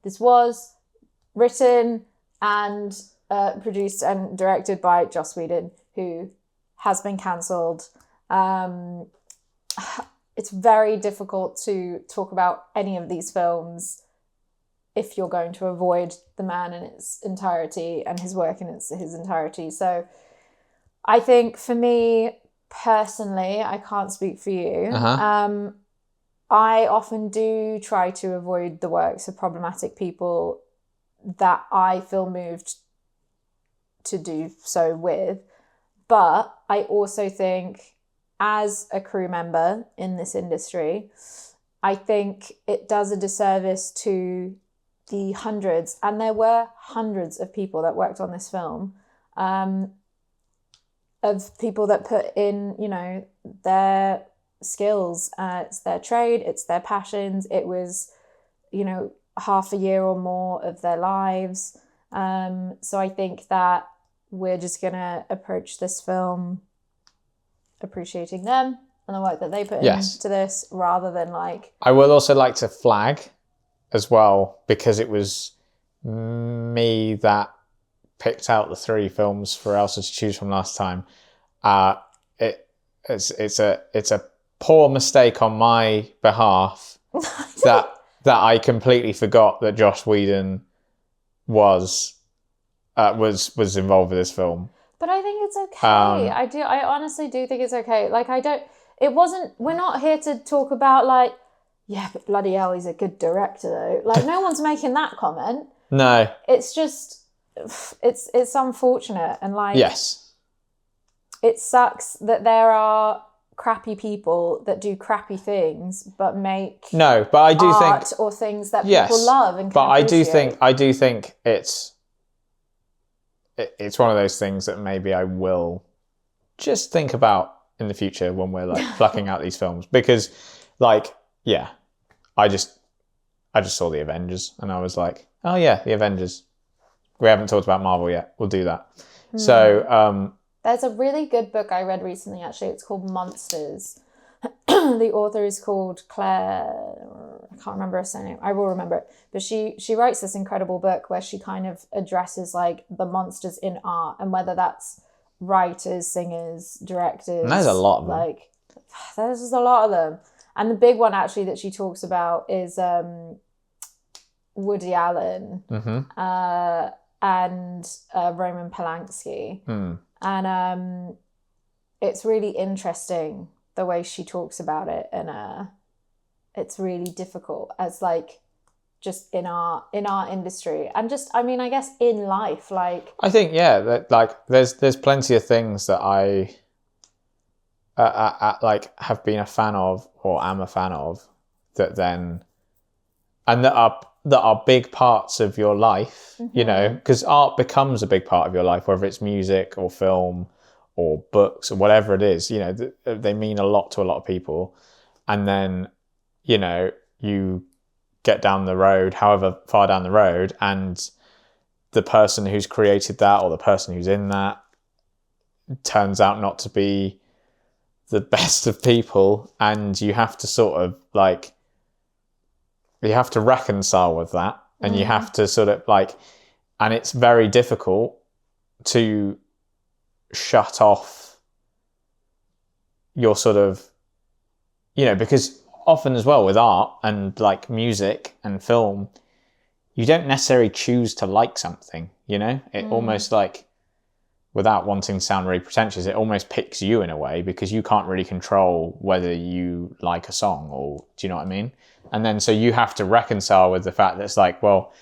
This was written and produced and directed by Joss Whedon, who has been cancelled. It's very difficult to talk about any of these films if you're going to avoid the man in its entirety and his work in his entirety. So I think for me personally, I can't speak for you. I often do try to avoid the works of problematic people that I feel moved to do so with. But I also think, as a crew member in this industry, I think it does a disservice to the hundreds, and there were hundreds of people that worked on this film, of people that put in, their skills. It's their trade, it's their passions. It was, half a year or more of their lives. So I think that we're just going to approach this film appreciating them and the work that they put into this, rather than I would also like to flag as well, because it was me that picked out the 3 films for Elsa to choose from last time. It's a poor mistake on my behalf that I completely forgot that Joss Whedon was involved with this film. But I think it's okay. I honestly do think it's okay. We're not here to talk about but bloody hell, he's a good director though. No one's making that comment. No. It's just, it's unfortunate. And yes, it sucks that there are crappy people that do crappy things, but make but I do art think, or things that people love and can appreciate. I do think it's one of those things that maybe I will just think about in the future when we're plucking out these films, because I just saw the Avengers and I was like, oh yeah, the Avengers. We haven't talked about Marvel yet. We'll do that. So there's a really good book I read recently, actually. It's called Monsters. The author is called Claire, I can't remember her surname. I will remember it. But she writes this incredible book where she kind of addresses the monsters in art, and whether that's writers, singers, directors. And there's a lot of them. There's a lot of them. And the big one actually that she talks about is Woody Allen and Roman Polanski. And it's really interesting the way she talks about it, and it's really difficult as just in our industry, and just I guess in life. I think that there's plenty of things that I have been a fan of or am a fan of that are big parts of your life, because art becomes a big part of your life, whether it's music or film or books or whatever it is. They mean a lot to a lot of people, and then you get down the road, however far down the road, and the person who's created that or the person who's in that turns out not to be the best of people, and you have to sort of you have to reconcile with that, and you have to sort of and it's very difficult to shut off your sort of, because often as well with art and music and film, you don't necessarily choose to like something, it almost without wanting to sound really pretentious, it almost picks you in a way, because you can't really control whether you like a song, or do you know what I mean? And then so you have to reconcile with the fact that it's well,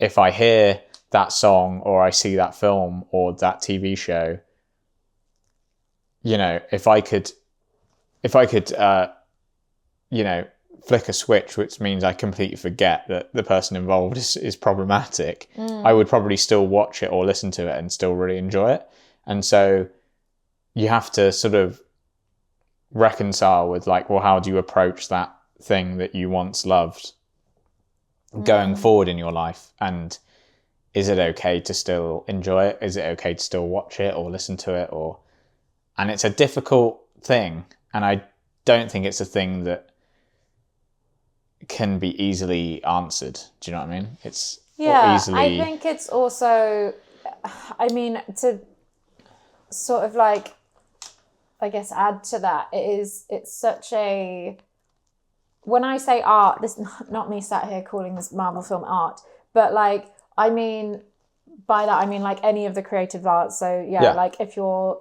if I hear that song or I see that film or that TV show, if I could flick a switch, which means I completely forget that the person involved is problematic, I would probably still watch it or listen to it and still really enjoy it. And so you have to sort of reconcile with how do you approach that thing that you once loved going forward in your life, and is it okay to still enjoy it? Is it okay to still watch it or listen to it? And it's a difficult thing, and I don't think it's a thing that can be easily answered. Do you know what I mean? It's Yeah, easily... I think it's also, I mean, to sort of like, I guess, add to that, it's such a, when I say art, this is not me sat here calling this Marvel film art, but like, I mean, by that, I mean like any of the creative arts. So yeah. Like if you're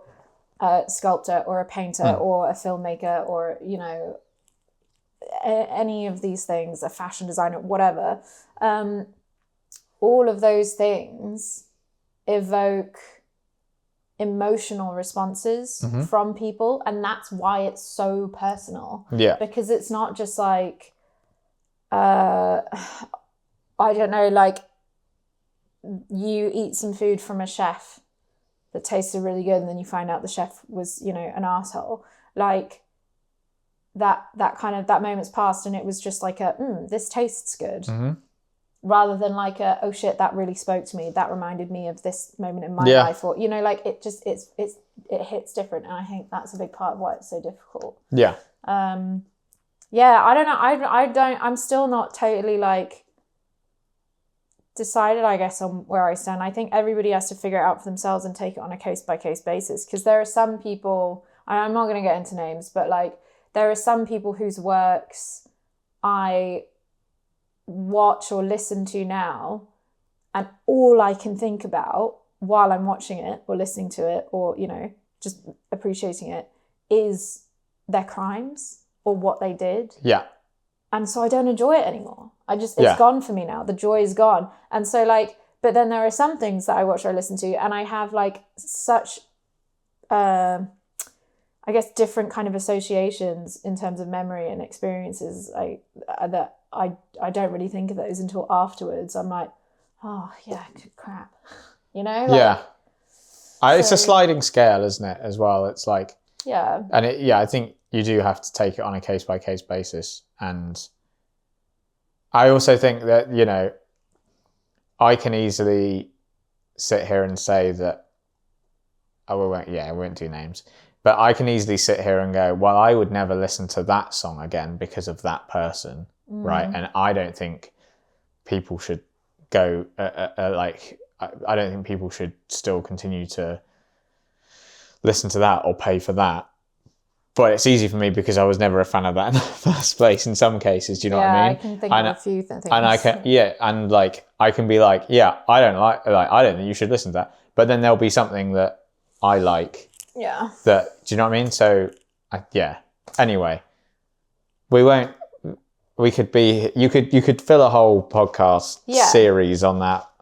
a sculptor or a painter or a filmmaker or, you know, any of these things, a fashion designer, whatever, all of those things evoke emotional responses from people, and that's why it's so personal. Yeah. Because it's not just like, I don't know, like you eat some food from a chef that tasted really good and then you find out the chef was, you know, an asshole. Like that kind of, that moment's passed and it was just like this tastes good. Rather than like oh shit, that really spoke to me. That reminded me of this moment in my life, or, you know, like it just, it hits different. And I think that's a big part of why it's so difficult. Yeah. Yeah, I don't know. I'm still not totally like decided, I guess, on where I stand. I think everybody has to figure it out for themselves and take it on a case by case basis. Because there are some people, and I'm not going to get into names, but like there are some people whose works I watch or listen to now, and all I can think about while I'm watching it or listening to it or, you know, just appreciating it is their crimes or what they did. Yeah. And so I don't enjoy it anymore. It's gone for me now. The joy is gone. And so like, but then there are some things that I watch or I listen to, and I have like such, I guess, different kind of associations in terms of memory and experiences that I don't really think of those until afterwards. I'm like, oh yeah, crap. You know? Like, yeah. It's a sliding scale, isn't it, as well? It's like... Yeah. And I think you do have to take it on a case by case basis. And I also think that, you know, I can easily sit here and say that, we won't do names, but I can easily sit here and go, well, I would never listen to that song again because of that person, right? And I don't think people should go, I don't think people should still continue to listen to that or pay for that. But it's easy for me because I was never a fan of that in the first place in some cases. Do you know what I mean? I can think of a few things. And I can, and like, I can be like, I don't think you should listen to that. But then there'll be something that I like. Yeah. Do you know what I mean? So, Anyway, you could fill a whole podcast series on that.